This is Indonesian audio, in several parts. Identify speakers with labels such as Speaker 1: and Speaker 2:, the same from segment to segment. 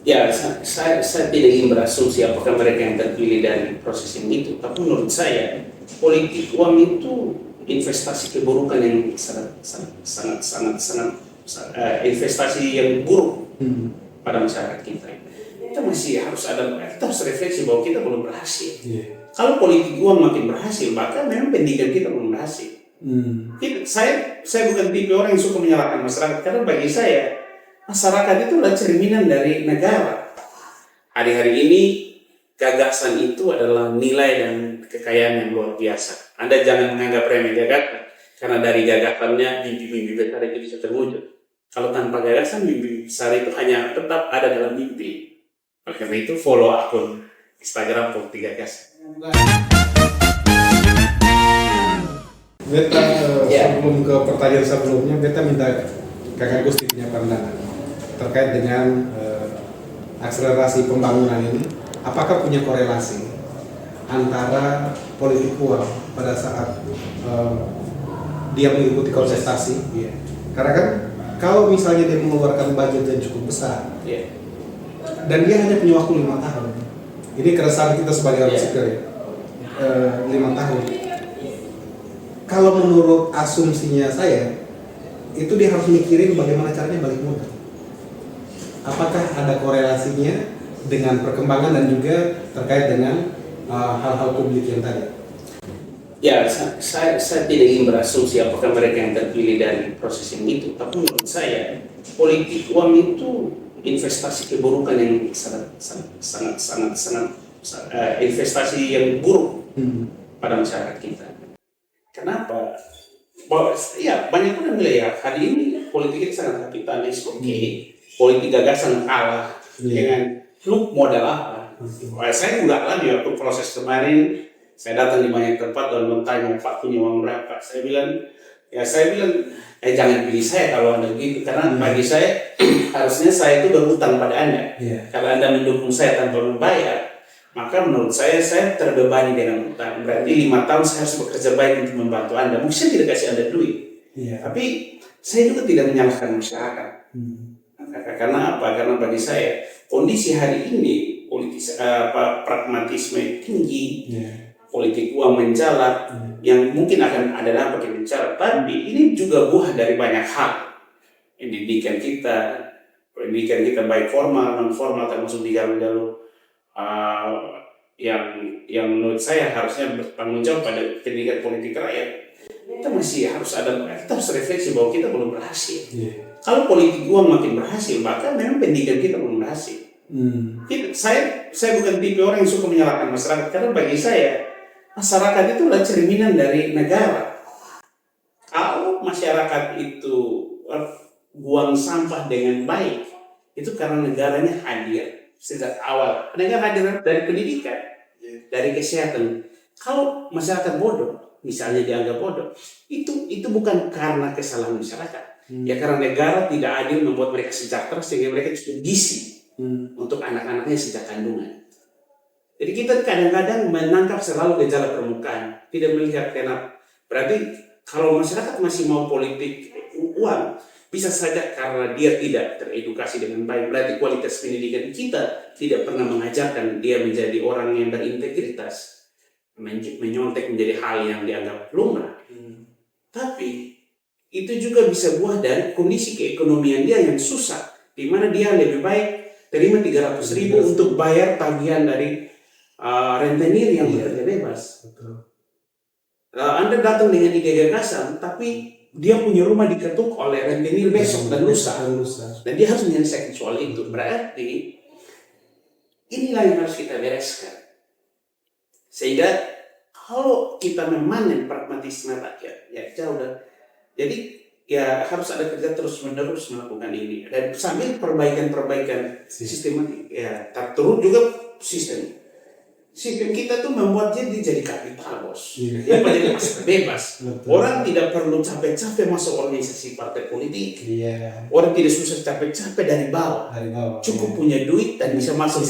Speaker 1: Ya, saya tidak ingin berasumsi apakah mereka yang terpilih dari proses yang itu. Tapi menurut saya, politik uang itu investasi keburukan yang investasi yang buruk pada masyarakat kita. Kita masih harus kita harus refleksi bahwa kita belum berhasil. Kalau politik uang makin berhasil, maka memang pendidikan kita belum berhasil. Saya bukan tipe orang yang suka menyalahkan masyarakat, karena bagi saya masyarakat itu adalah cerminan dari negara. Hari-hari ini gagasan itu adalah nilai dan kekayaan yang luar biasa. Anda jangan menganggap remeh gagasan, karena dari gagasannya mimpi-mimpi besar itu bisa terwujud. Kalau tanpa gagasan, mimpi besar itu hanya tetap ada dalam mimpi. Oleh karena itu, follow akun Instagram Politik Gagasan.
Speaker 2: Beta sebelum ke pertanyaan sebelumnya, beta minta Kakak Gusti punya pandangan terkait dengan akselerasi pembangunan ini. Apakah punya korelasi antara politik uang pada saat dia mengikuti kontestasi? Karena kan kalau misalnya dia mengeluarkan budget yang cukup besar, dan dia hanya punya waktu 5 tahun. Ini keresahan kita sebagai orang sipil ya. 5 tahun. Kalau menurut asumsinya saya, itu dia harus mikirin bagaimana caranya balik modal. Apakah ada korelasinya dengan perkembangan dan juga terkait dengan hal-hal publik yang tadi?
Speaker 1: Ya, saya tidak ingin berasumsi apakah mereka yang terpilih dari proses yang itu. Tapi menurut saya, politik uang itu investasi keburukan yang investasi yang buruk pada masyarakat kita. Kenapa? Ya, banyak orang bilang ya, hari ini politik itu sangat kapitalis, politik gagasan kalah dengan lu modal apa? Saya juga alami waktu proses kemarin, saya datang di banyak tempat dan bertanya, Pak punya uang berapa? Saya bilang, jangan pilih saya kalau Anda begitu, karena bagi saya harusnya saya itu berhutang pada Anda. Kalau Anda mendukung saya tanpa membayar, maka menurut saya terbebani dengan hutang. Berarti 5 tahun saya harus bekerja baik untuk membantu Anda. Mungkin saya tidak kasih Anda duit, tapi saya juga tidak menyalahkan masyarakat. Karena apa? Karena bagi saya kondisi hari ini pragmatisme tinggi, politik uang menjalar, yang mungkin akan ada dampak yang menjalar. Tapi ini juga buah dari banyak hal. Pendidikan kita baik formal non formal, termasuk di jalur-jalur yang menurut saya harusnya bertanggung jawab pada pendidikan politik rakyat. Kita harus refleksi bahwa kita belum berhasil. Kalau politik uang makin berhasil, maka memang pendidikan kita belum berhasil. Saya bukan tipe orang yang suka menyalahkan masyarakat, karena bagi saya masyarakat itu adalah cerminan dari negara. Kalau masyarakat itu buang sampah dengan baik, itu karena negaranya hadir sejak awal. Negara hadir dari pendidikan, dari kesehatan. Kalau masyarakat bodoh, misalnya dianggap bodoh, itu bukan karena kesalahan masyarakat. Ya karena negara tidak adil membuat mereka sejahtera sehingga mereka cukup gizi untuk anak-anaknya sejak kandungan. Jadi kita kadang-kadang menangkap selalu gejala permukaan, tidak melihat kenapa. Berarti kalau masyarakat masih mau politik uang, bisa saja karena dia tidak teredukasi dengan baik. Berarti kualitas pendidikan kita tidak pernah mengajarkan dia menjadi orang yang berintegritas, menyontek menjadi hal yang dianggap lumrah. Tapi itu juga bisa buah dari kondisi keekonomian dia yang susah, di mana dia lebih baik terima 300.000 untuk bayar tagihan dari rentenir yang bekerja bebas. Anda datang dengan ide gagasan, tapi dia punya rumah diketuk oleh rentenir besok dan lusa, dan dia harus menyelesaikan soal itu. Berarti inilah yang harus kita bereskan, sehingga kalau kita memanen pragmatisme rakyat, ya jauh dah. Jadi ya harus ada kerja terus-menerus melakukan ini, dan sambil perbaikan sistematik. Ya terus juga sistem kita tuh membuat jadi kapital, bos. Dia menjadi pasar bebas. Orang tidak perlu capek-capek masuk organisasi partai politik. Orang tidak susah capek-capek dari bawah. Cukup punya duit dan bisa masuk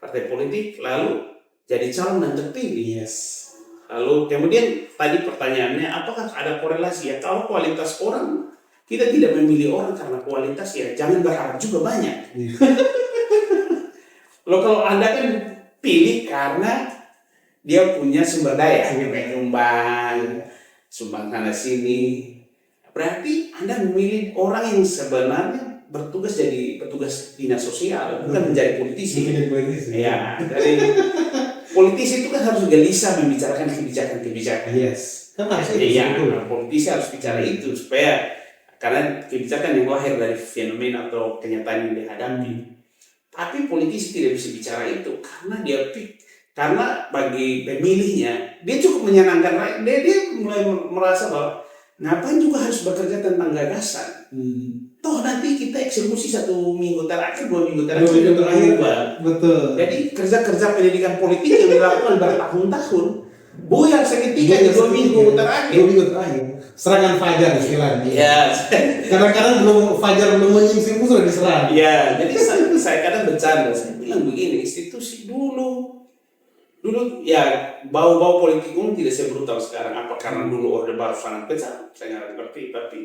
Speaker 1: partai politik, lalu jadi calon dan terpilih. Lalu kemudian tadi pertanyaannya, apakah ada korelasi? Ya kalau kualitas orang, kita tidak memilih orang karena kualitas, ya jangan berharap juga banyak. Lo kalau Anda kan pilih karena dia punya sumber daya, kayak sumbang sana sini. Berarti Anda memilih orang yang sebenarnya bertugas jadi petugas dinas sosial, bukan menjadi politisi. Ya, dari politisi itu kan harus gelisah membicarakan kebijakan-kebijakan.
Speaker 2: Yes. Kan harus
Speaker 1: iya, politisi harus bicara itu supaya karena kebijakan yang lahir dari fenomena atau kenyataan yang dihadapi. Tapi politisi tidak bisa bicara itu karena bagi pemilihnya dia cukup menyenangkan rakyat. Dia mulai merasa bahwa ngapain juga harus bekerja tentang gagasan. Toh nanti kita eksekusi 1 minggu terakhir, 2 minggu terakhir.
Speaker 2: Betul.
Speaker 1: Jadi kerja-kerja pendidikan politik yang dilakukan bertahun-tahun buyar seketika di 2 minggu terakhir.
Speaker 2: 2 minggu terakhir. Serangan fajar istilahnya.
Speaker 1: Ya.
Speaker 2: Kadang-kadang fajar belum menyingsing pun sudah diserang.
Speaker 1: Ya, jadi saya kadang bercanda, saya bilang begini, institusi dulu ya bau-bau politik tidak sebrutal sekarang. Apa karena dulu Orde Baru sangat besar? Saya nggak ngerti, tapi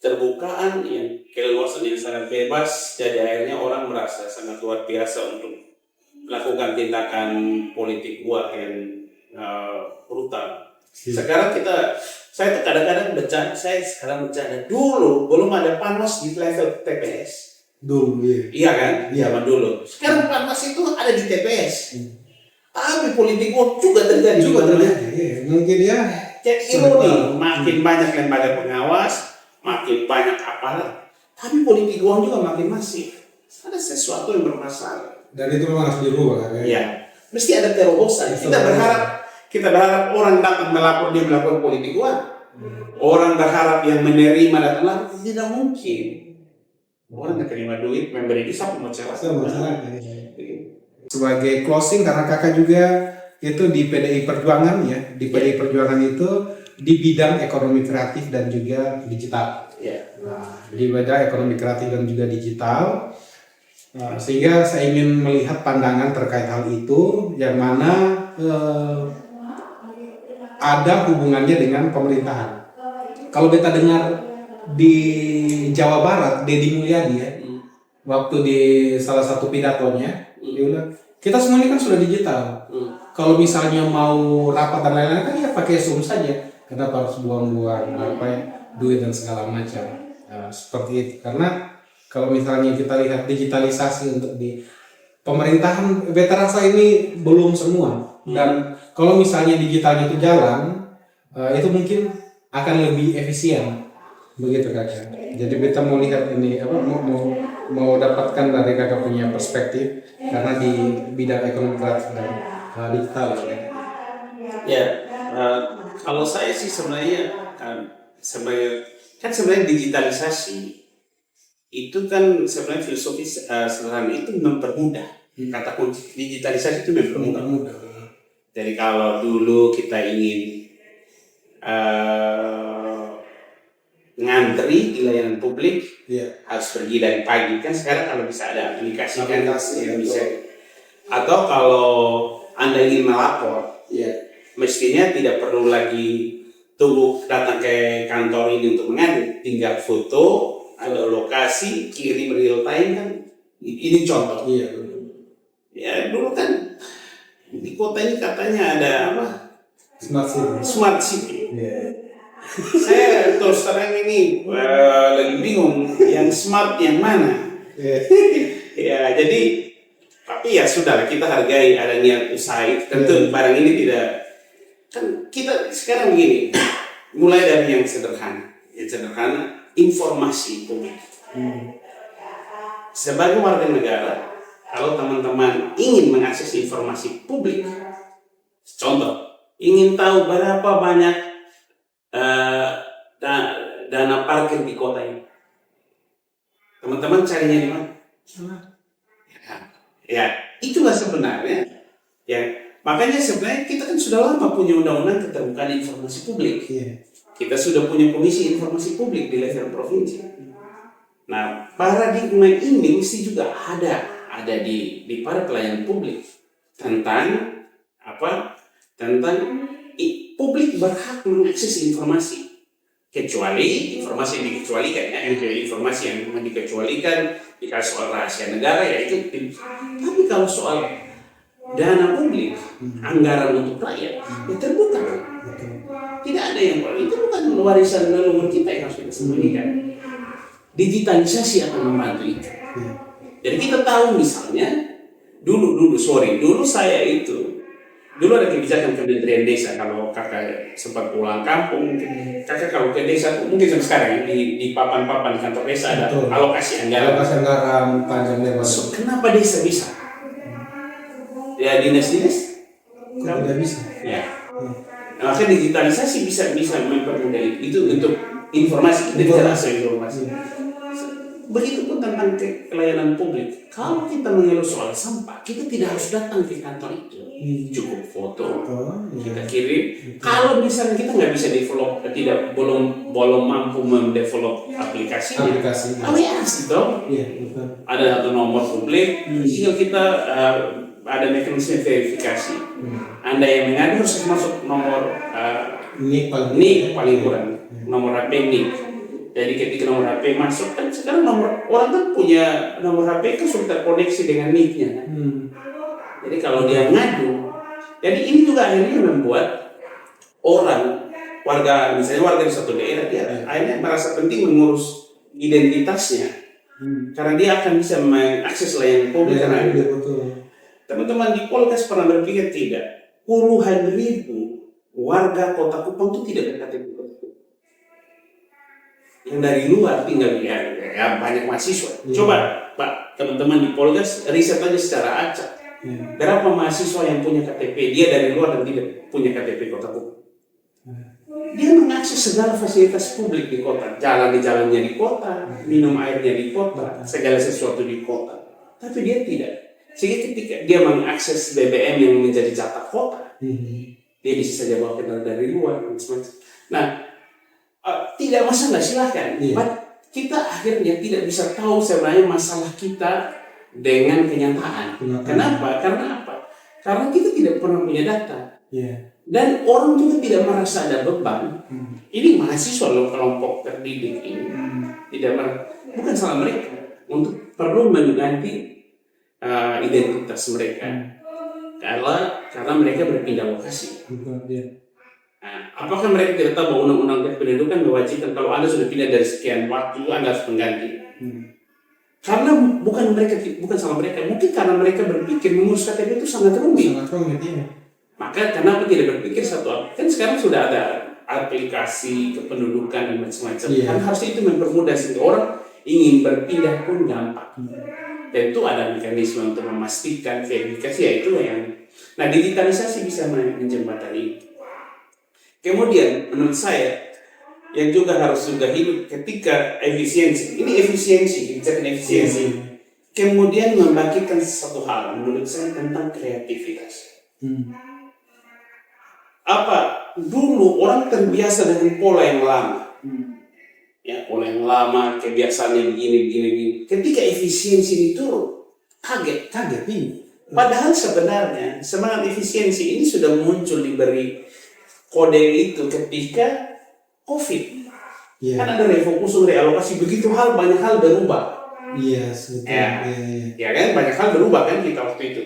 Speaker 1: terbukaan, yang keleluasan yang sangat bebas, jadi akhirnya orang merasa sangat luar biasa untuk melakukan tindakan politik uang yang brutal. Sekarang saya kadang-kadang bercanda, dulu belum ada Panwas di level TPS.
Speaker 2: Dulu,
Speaker 1: iya kan? Zaman dulu. Sekarang Panwas itu ada di TPS. Tapi politik uang juga terjadi.
Speaker 2: Mungkin ya.
Speaker 1: Jadi ironi, makin banyak lembaga pengawas, makin banyak aparat, tapi politik uang juga makin masif. Ada sesuatu yang bermasalah.
Speaker 2: Dan itu memang harus dirubah kan?
Speaker 1: Ya, mesti ada terobosan. Kita berharap orang datang melapor dia melakukan politik uang. Orang berharap yang menerima datang melapor, tidak mungkin. Orang yang terima duit, memberi dia siapa mau celah.
Speaker 2: Sebagai closing, karena kakak juga itu di PDI Perjuangan ya, di PDI Perjuangan itu di bidang ekonomi kreatif dan juga digital. Nah, di bidang ekonomi kreatif dan juga digital, sehingga saya ingin melihat pandangan terkait hal itu, yang mana ada hubungannya dengan pemerintahan. Kalau kita dengar di Jawa Barat, Deddy Mulyadi ya, waktu di salah satu pidatonya, dia bilang, kita semua ini kan sudah digital. Kalau misalnya mau rapat dan lain-lain kan ya pakai Zoom saja. Kenapa harus buang-buang duit dan segala macam. Seperti itu. Karena kalau misalnya kita lihat digitalisasi untuk di pemerintahan, beta rasa ini belum semua. Dan kalau misalnya digitalnya itu jalan, itu mungkin akan lebih efisien. Begitu kakak. Jadi beta mau lihat ini mau dapatkan dari kakak punya perspektif karena di bidang ekonomi kreatif dan digital.
Speaker 1: Ya, kalau saya sih sebenarnya sebenarnya digitalisasi itu kan sebenarnya filosofis sederhana itu mempermudah. Kata kunci digitalisasi itu mempermudah. Jadi kalau dulu kita ingin ngantri di layanan publik, harus pergi dari pagi, kan sekarang kalau bisa ada aplikasi kan yang bisa. Atau kalau Anda ingin melapor, mestinya tidak perlu lagi tunggu datang ke kantor ini untuk mengantri, tinggal foto, ada lokasi, kirim real time kan. Ini contoh. Ya dulu kan di kota ini katanya ada apa? Smart City. Saya terus terang ini lagi bingung yang smart yang mana. Ya jadi tapi ya sudah kita hargai ada niat usaha itu. Tentu barang ini tidak kan kita sekarang begini, mulai dari yang sederhana informasi publik. Sebagai warga negara, kalau teman-teman ingin mengakses informasi publik, contoh ingin tahu berapa banyak dana parkir di kota ini, teman-teman carinya di mana? Ya, itulah sebenarnya. Ya, makanya sebenarnya kita kan sudah lama punya undang-undang keterbukaan informasi publik. Kita sudah punya komisi informasi publik di level provinsi. Nah, paradigma ini mesti juga ada di para pelayanan publik tentang apa? Tentang publik berhak mengakses informasi, kecuali informasi yang dikecualikan, informasi yang memang dikecualikan Dikasih soal rahasia negara ya itu. Tapi kalau soal dana publik, anggaran untuk rakyat, ya terbuka. Tidak ada yang itu bukan warisan leluhur kita yang harus kita sembunyikan. Digitalisasi akan membantu itu. Jadi kita tahu misalnya dulu saya itu dulu ada kebijakan Kementerian Desa kalau kakak sempat pulang kampung, kakak kalau ke desa mungkin sampai sekarang di papan-papan kantor desa ada alokasi anggaran
Speaker 2: panjang lebar.
Speaker 1: So, kenapa desa bisa? Ya dinas-dinas
Speaker 2: tidak bisa.
Speaker 1: Ya. Nah, makanya digitalisasi bisa mempermudah itu untuk informasi informasi. Begitupun tentang pelayanan publik. Kalau kita mengeluh soal sampah, kita tidak harus datang ke kantor itu. Cukup foto, kita kirim. Kalau misalnya kita nggak bisa develop, belum mampu mendevelop aplikasinya, alias itu. Ada satu nomor publik, sehingga kita ada mekanisme verifikasi. Anda yang mengadu harus masuk nomor NIK paling kurang, nomor HP NIK. Jadi ketika nomor HP masuk kan sekarang orang kan punya nomor HP itu sudah terkoneksi dengan NIK-nya. Jadi kalau dia ngadu, jadi ini juga akhirnya membuat warga di satu daerah dia akhirnya merasa penting mengurus identitasnya karena dia akan bisa mengakses layanan publik. Teman-teman di Polres pernah berpikir tidak? Puluhan ribu warga Kota Kupang itu tidak berKTP Kota Kupang. Yang dari luar tinggal ya banyak mahasiswa. Coba Pak, teman-teman di Polres riset aja secara acak. Berapa mahasiswa yang punya KTP? Dia dari luar dan tidak punya KTP Kota Kupang. Dia mengakses segala fasilitas publik di kota, jalannya di kota, minum airnya di kota, segala sesuatu di kota. Tapi dia tidak. Sehingga ketika dia mengakses BBM yang menjadi jatah kota, dia bisa saja bawa kenal dari luar. Nah, tidak masalah, silahkan. Kita akhirnya tidak bisa tahu sebenarnya masalah kita dengan kenyataan. Kenapa? Karena apa? Karena kita tidak pernah punya data. Dan orang juga tidak merasa ada beban. Ini mahasiswa loh, kelompok terdidik ini. Bukan salah mereka untuk perlu mengganti identitas mereka karena mereka berpindah lokasi. Apakah mereka tidak tahu bahwa undang-undang kependudukan mewajibkan kalau Anda sudah pindah dari sekian waktu Anda harus mengganti? Karena bukan salah mereka, mungkin karena mereka berpikir mengurus KTP itu sangat rumit. Maka kenapa tidak berpikir kan sekarang sudah ada aplikasi kependudukan dan macam-macam. Kan harusnya itu mempermudah sehingga orang ingin berpindah pun gampang. Tentu ada mekanisme untuk memastikan verifikasi, yaitu yang digitalisasi bisa menjembatani. Kemudian menurut saya yang juga harus hidup ketika efisiensi. Ini kebijakan efisiensi. Kemudian membagikan satu hal menurut saya tentang kreativitas. Dulu orang terbiasa dengan pola yang lama. Pola yang lama, kebiasaannya begini. Ketika efisiensi diturun, kaget ini. Padahal sebenarnya semangat efisiensi ini sudah muncul diberi kode itu ketika COVID. Kan ada realokasi, begitu banyak hal berubah. Kan banyak hal berubah kan kita waktu itu.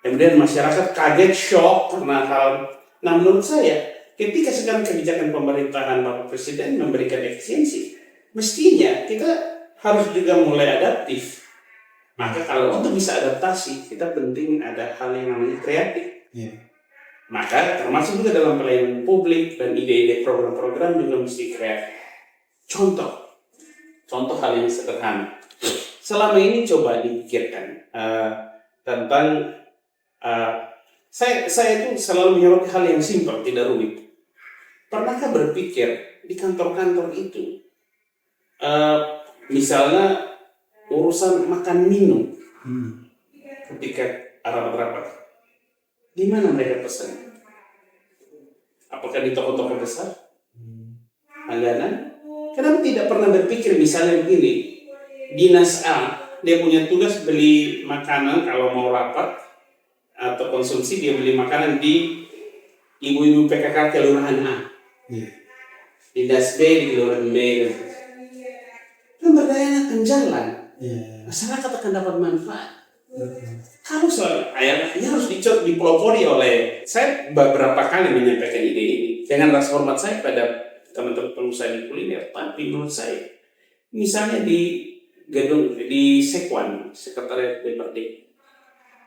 Speaker 1: Kemudian masyarakat kaget, shock karena hal. Nah menurut saya, ketika sekarang kebijakan pemerintahan Bapak Presiden memberikan efisiensi, mestinya kita harus juga mulai adaptif. Maka kalau untuk bisa adaptasi, kita penting ada hal yang namanya kreatif. Maka termasuk juga dalam pelayanan publik dan ide-ide program-program juga mesti kreatif. Contoh hal yang sederhana. Selama ini coba dipikirkan tentang saya itu selalu menyoroti hal yang simpel, tidak rumit. Pernahkah berpikir di kantor-kantor itu, misalnya urusan makan minum, ketika rapat-rapat, di mana mereka pesan? Apakah di toko-toko besar? Langganan? Kenapa tidak pernah berpikir misalnya begini, dinas A, dia punya tugas beli makanan kalau mau rapat, atau konsumsi, dia beli makanan di ibu-ibu PKK kelurahan A, dinas B di kelurahan B, kan berdaya akan jalan. masyarakat akan dapat manfaat. Kalau soal ayat ini harus dipelopori oleh saya beberapa kali menyampaikan ide ini dengan rasa hormat saya pada teman-teman pengusaha di kuliner, tapi menurut saya misalnya di gedung di Sekwan Sekretariat DPRD,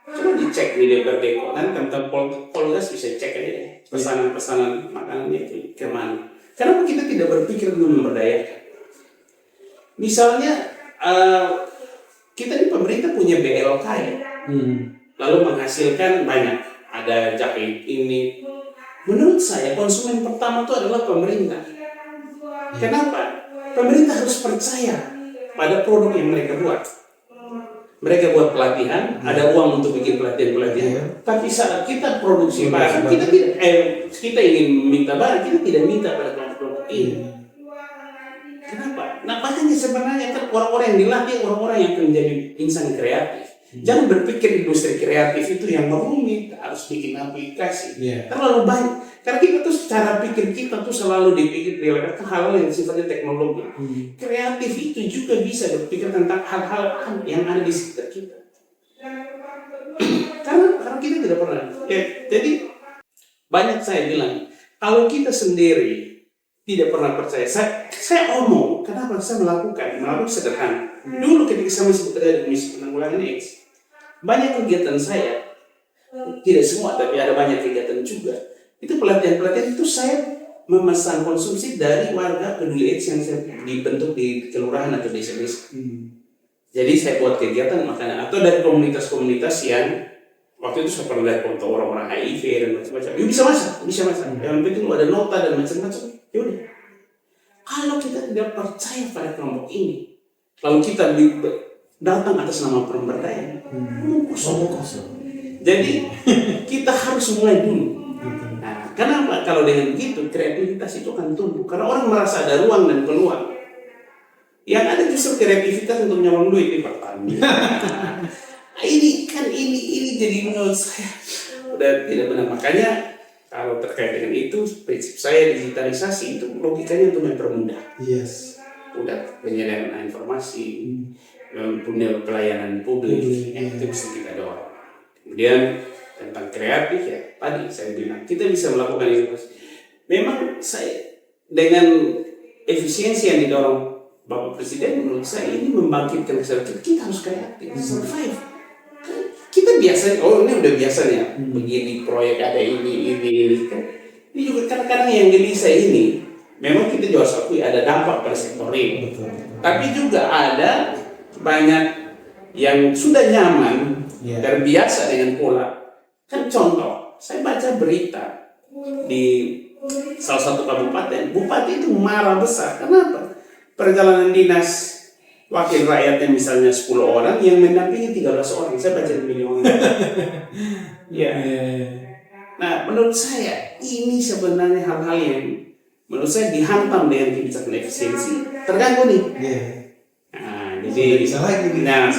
Speaker 1: coba dicek di DPRD kok kan teman-teman Polgas bisa cek aja deh pesanan makanannya itu kemana. Kenapa kita tidak berpikir untuk memberdayakan? Misalnya kita di pemerintah punya BLK ya, lalu menghasilkan banyak, ada jahit ini. Menurut saya konsumen pertama itu adalah pemerintah. Kenapa? Pemerintah harus percaya pada produk yang mereka buat. Mereka buat pelatihan, ada uang untuk bikin pelatihan. Tapi saat kita produksi barang, kita ingin minta barang, kita tidak minta pada kelompok ini. Kenapa? Nah makanya sebenarnya kan orang-orang yang dilatih orang-orang yang akan menjadi insan kreatif. Jangan berpikir industri kreatif itu yang rumit, harus bikin aplikasi. Terlalu banyak. Karena kita tuh cara pikir kita tuh selalu dipikir ke hal-hal yang sifatnya teknologi. Kreatif itu juga bisa berpikir tentang hal-hal yang ada di sekitar kita. karena kita tidak pernah. Jadi banyak saya bilang kalau kita sendiri tidak pernah percaya. Saya omong, kenapa saya melakukan sederhana. Dulu ketika saya masih bekerja di Komisi Penanggulangan AIDS, banyak kegiatan saya, tidak semua tapi ada banyak kegiatan juga. Itu pelatihan-pelatihan itu saya memesan konsumsi dari warga peduli AIDS yang saya dibentuk di kelurahan atau desa-desa. Jadi saya buat kegiatan makanan atau dari komunitas-komunitas yang waktu itu saya pernah lihat untuk orang-orang HIV dan macam-macam. Bisa masak. Yang penting ada nota dan macam-macam. Yaudah. Kalau kita tidak percaya pada kelompok ini, lalu kita datang atas nama pemberdayaan, kosong. Jadi kita harus mulai dulu. Nah, kenapa? Kalau dengan begitu kreativitas itu akan tumbuh. Karena orang merasa ada ruang dan peluang. Yang ada justru kreativitas untuk nyolong duit di Pertamina. Ini jadi menurut saya udah tidak benar. Makanya kalau terkait dengan itu, prinsip saya digitalisasi itu logikanya untuk mempermudah. Udah penyediaan informasi, punya pelayanan publik, itu bisa kita dorong. Kemudian tentang kreatif ya, tadi saya bilang kita bisa melakukan inovasi. Memang saya dengan efisiensi yang didorong Bapak Presiden, menurut saya ini membangkitkan kesadaran kita harus kreatif, survive. Kita biasanya, ini udah biasanya begini proyek ada ini kan. Ini juga kadang-kadang yang gelisah ini, memang kita juga akui ada dampak pada sektor ini. Tapi juga ada banyak yang sudah nyaman, terbiasa dengan pola. Kan contoh, saya baca berita di salah satu kabupaten, bupati itu marah besar. Kenapa? Perjalanan dinas wakil rakyatnya misalnya 10 orang yang mendampingi 13 orang. Saya baca di media online. Nah, menurut saya ini sebenarnya hal-hal yang menurut saya dihantam dengan kebijakan efisiensi. Terganggu nih. Nah, jadi bisa lagi. Nah,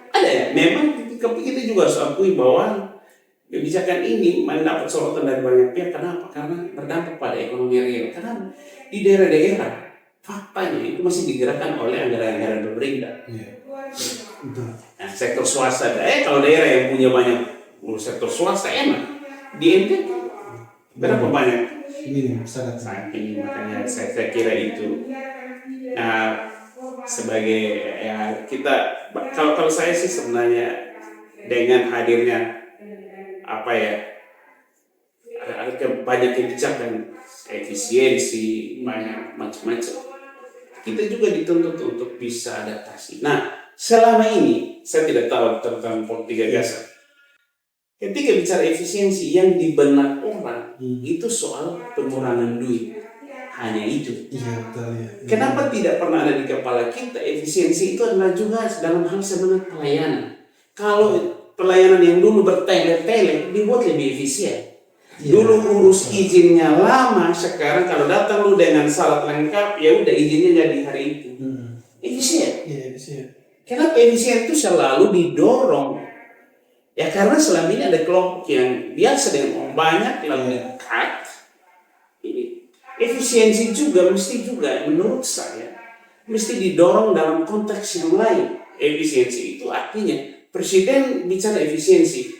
Speaker 1: ada ya. Memang kita juga harus akui bahwa kebijakan ini mendapat sorotan dari banyak pihak. Kenapa? Karena berdampak pada ekonomi real. Karena di daerah-daerah faktanya itu masih digerakkan oleh anggaran-anggaran pemerintah. Nah, sektor swasta, kalau daerah yang punya banyak sektor swasta enak. Di NTT berapa banyak? Ini makanya saya kira itu. Nah, sebagai kita kalau saya sih sebenarnya dengan hadirnya ada banyak kebijakan efisiensi banyak macam-macam. Kita juga dituntut untuk bisa adaptasi. Nah, selama ini saya tidak tahu tentang politik gagasan. Ketika bicara efisiensi yang di benak orang itu soal pengurangan duit. Hanya itu. Kenapa tidak pernah ada di kepala kita efisiensi itu adalah juga dalam hal sebenarnya pelayanan. Kalau pelayanan yang dulu bertele-tele dibuat lebih efisien. Dulu urus izinnya lama, sekarang kalau datang lu dengan syarat lengkap, ya udah izinnya jadi hari itu. Efisien. Kenapa efisien itu selalu didorong? Ya karena selama ini ada kelompok yang biasa dengan uang banyak lalu dekat. Ini efisiensi juga mesti juga menurut saya mesti didorong dalam konteks yang lain. Efisiensi itu artinya presiden bicara efisiensi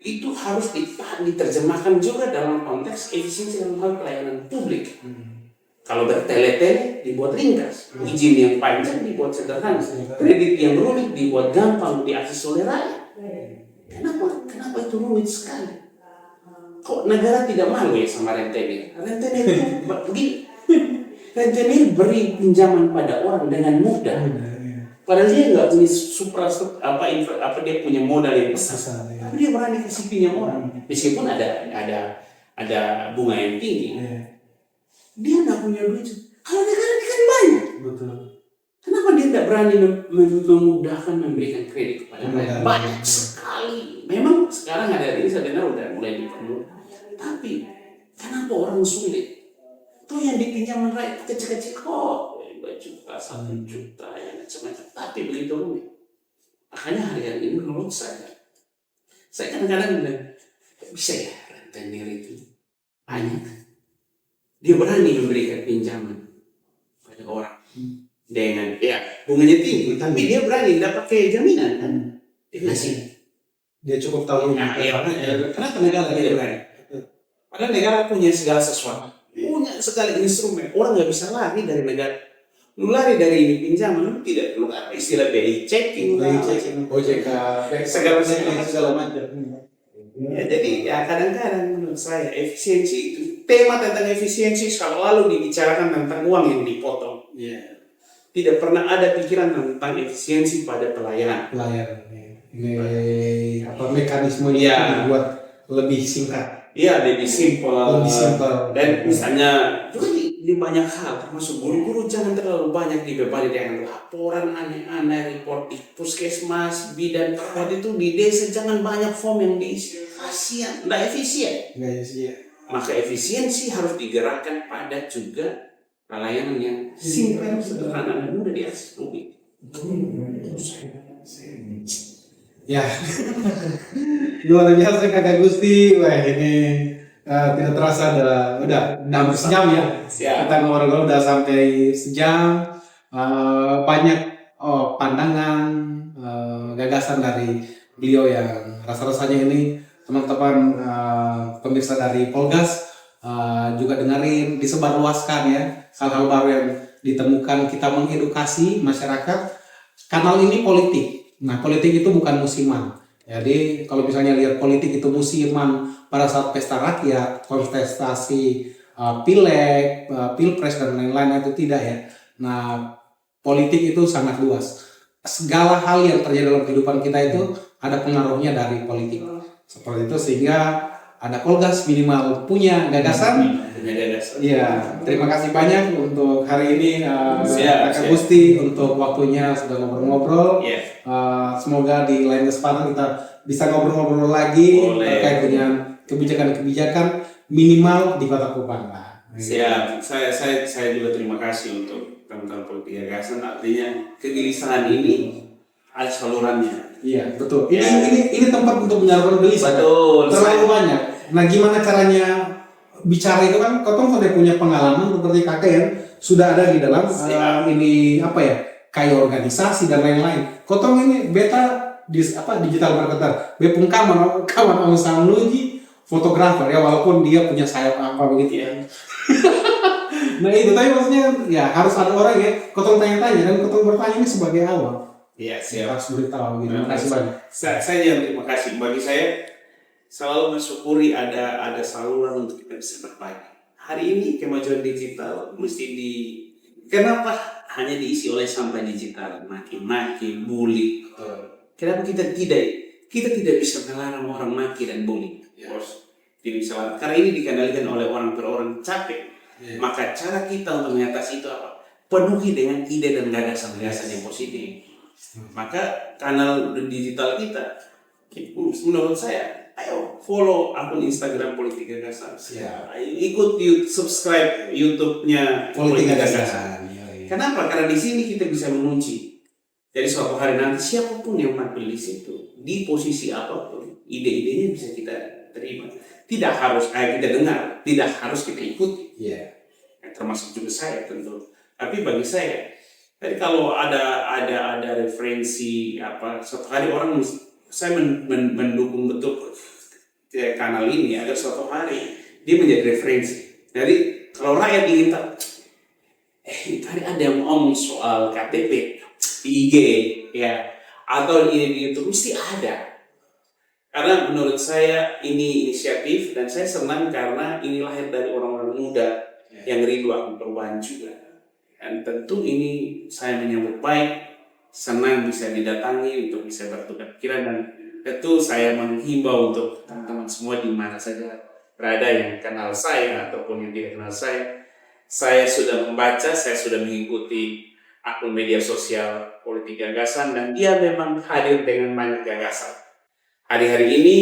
Speaker 1: itu harus diterjemahkan juga dalam konteks efisiensi dalam hal pelayanan publik. Kalau bertele-tele dibuat ringkas, izin yang panjang dibuat sederhana, kredit yang rumit dibuat gampang diakses oleh rakyat. Kenapa itu rumit sekali? Kok negara tidak malu ya sama rentenir? Rentenir itu begini. Rentenir beri pinjaman pada orang dengan mudah. Padahal dia nggak punya dia punya modal yang besar. Tapi dia berani kasih pinjam orang, meskipun ada bunga yang tinggi. Dia nggak punya duit. Kalau negara ini kan banyak. Betul. Kenapa dia tidak berani memudahkan memberikan kredit kepada rakyat? Banyak sekali. Memang sekarang ada ini saya dengar udah mulai dipermudah. Tapi kenapa orang sulit? Tuh yang dipinjam rakyat kecil-kecil kok 2 juta, 1 juta, ya macam-macam. Tapi begitu rumit. Makanya hari ini menurut saya kadang-kadang bilang, bisa ya rentenir itu banyak. Dia berani memberikan pinjaman pada orang dengan bunganya tinggi, tapi dia berani dapat kayak jaminan kan? Dikasih.
Speaker 2: Dia cukup tahu.
Speaker 1: Kenapa negara tidak berani? Padahal negara punya segala sesuatu, punya segala instrumen. Orang nggak bisa lari dari negara. Lu lari dari ini pinjaman, lu tidak perlu apa istilah BI checking,
Speaker 2: OJK, segala macam.
Speaker 1: Ya, jadi kadang-kadang menurut saya efisiensi itu tema tentang efisiensi selalu dibicarakan tentang uang yang dipotong. Tidak pernah ada pikiran tentang efisiensi pada pelayanan.
Speaker 2: Ini mekanismenya dibuat lebih singkat.
Speaker 1: Iya, lebih simpel. Dan
Speaker 2: Dan
Speaker 1: misalnya juga di banyak hal, termasuk guru-guru jangan terlalu banyak dibebani dengan laporan aneh-aneh, report di puskesmas, bidan perawat itu di desa jangan banyak form yang diisi. Kasian, nggak efisien. Maka efisiensi harus digerakkan pada juga pelayanan yang simpel, sederhana, dan mudah diakses publik.
Speaker 2: Ya, luar biasa Kakak Gusti. Wah ini tidak terasa udah hampir sejam ya. Kita ngobrol udah sampai sejam. Banyak pandangan, gagasan dari beliau yang rasa-rasanya ini teman-teman pemirsa dari Polgas juga dengerin, disebarluaskan ya hal-hal baru yang ditemukan. Kita mengedukasi masyarakat. Kanal ini politik. Nah, politik itu bukan musiman. Jadi kalau misalnya lihat politik itu musiman pada saat pesta rakyat, kontestasi pileg, pilpres dan lain-lain, itu tidak ya. Nah, politik itu sangat luas. Segala hal yang terjadi dalam kehidupan kita itu ada pengaruhnya dari politik. Seperti itu, sehingga ada Polgas minimal punya gagasan. Iya, terima kasih banyak untuk hari ini Kakak Gusti untuk waktunya sudah ngobrol-ngobrol. Semoga di lain kesempatan kita bisa ngobrol-ngobrol lagi terkait dengan kebijakan-kebijakan minimal di Kota Kupang.
Speaker 1: Siap, saya juga terima kasih untuk teman-teman politik gagasan. Artinya kegelisahan ini ada salurannya.
Speaker 2: Iya, betul. Ini tempat untuk menyalurkan gelisahan.
Speaker 1: Betul.
Speaker 2: Terlalu banyak. Nah, gimana caranya bicara itu kan? Kotong sudah punya pengalaman seperti kakek yang sudah ada di dalam ini kayak organisasi dan lain-lain. Kotong ini beta digital marketer. Bepung kawan Sang Luji fotografer ya, walaupun dia punya sayap begitu ya. Nah itu tapi maksudnya ya harus ada orang ya. Kotong tanya-tanya dan kotong bertanya ini sebagai awal.
Speaker 1: Iya, siap.
Speaker 2: Harus beritahu gitu. Terima kasih banyak.
Speaker 1: Saya yang terima kasih. Bagi saya selalu mensyukuri ada saluran untuk kita bisa berbagi. Hari ini kemajuan digital kenapa hanya diisi oleh sampah digital, maki-maki, bully. Kenapa kita tidak bisa melarang orang maki dan bully? Bos, tidak bisa larang. Karena ini dikendalikan oleh orang per orang capek. Maka cara kita untuk mengatasi itu apa? Penuhi dengan ide dan gagasan-gagasan yang positif. Maka kanal digital kita, menurut saya, ayo follow akun Instagram Politik Gagasan. Ikut subscribe YouTube-nya Politik Gagasan. Kenapa? Karena di sini kita bisa mengunci. Jadi suatu hari nanti siapapun yang tampil di situ, di posisi apapun, ide-idenya bisa kita terima. Tidak harus kita dengar, tidak harus kita ikuti. Termasuk juga saya tentu. Tapi bagi saya, Jadi kalau ada referensi apa, suatu hari orang saya mendukung betul kanal ini agar suatu hari dia menjadi referensi. Jadi kalau rakyat ingin tahu, tadi ada yang ngomong soal KTP di IG ya, atau di YouTube mesti ada. Karena menurut saya ini inisiatif dan saya senang karena ini lahir dari orang-orang muda yang rindu akan perubahan juga. Dan tentu ini saya menyambut baik, senang bisa didatangi untuk bisa bertukar pikiran, dan tentu saya menghimbau untuk teman-teman semua di mana saja berada yang kenal saya ataupun yang tidak kenal saya sudah membaca, saya sudah mengikuti akun media sosial Politik Gagasan dan dia memang hadir dengan banyak gagasan. Hari-hari ini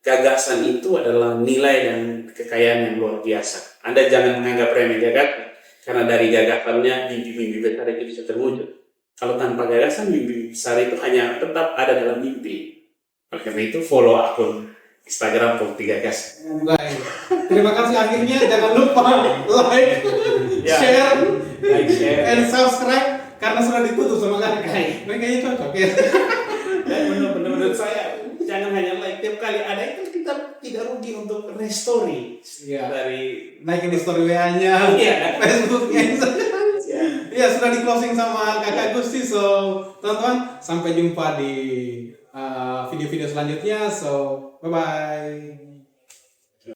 Speaker 1: gagasan itu adalah nilai dan kekayaan yang luar biasa. Anda jangan menganggap remeh gagasan, karena dari gagasannya mimpi-mimpi besar itu bisa terwujud. Kalau tanpa gagasan, mimpi besar itu hanya tetap ada dalam mimpi. Oleh karena itu follow akun Instagram Politik Gagasan.
Speaker 2: Baik. Terima kasih, akhirnya jangan lupa like, share, and subscribe karena sudah ditutup sama Kai. Kayaknya cocok ya.
Speaker 1: Dan menurut saya jangan hanya like, tiap kali ada itu kita tidak rugi untuk restory dari
Speaker 2: naikin story WA-nya, Facebook-nya. Iya, sudah di closing sama Kakak Gusti. So teman-teman, sampai jumpa di video-video selanjutnya. So bye bye.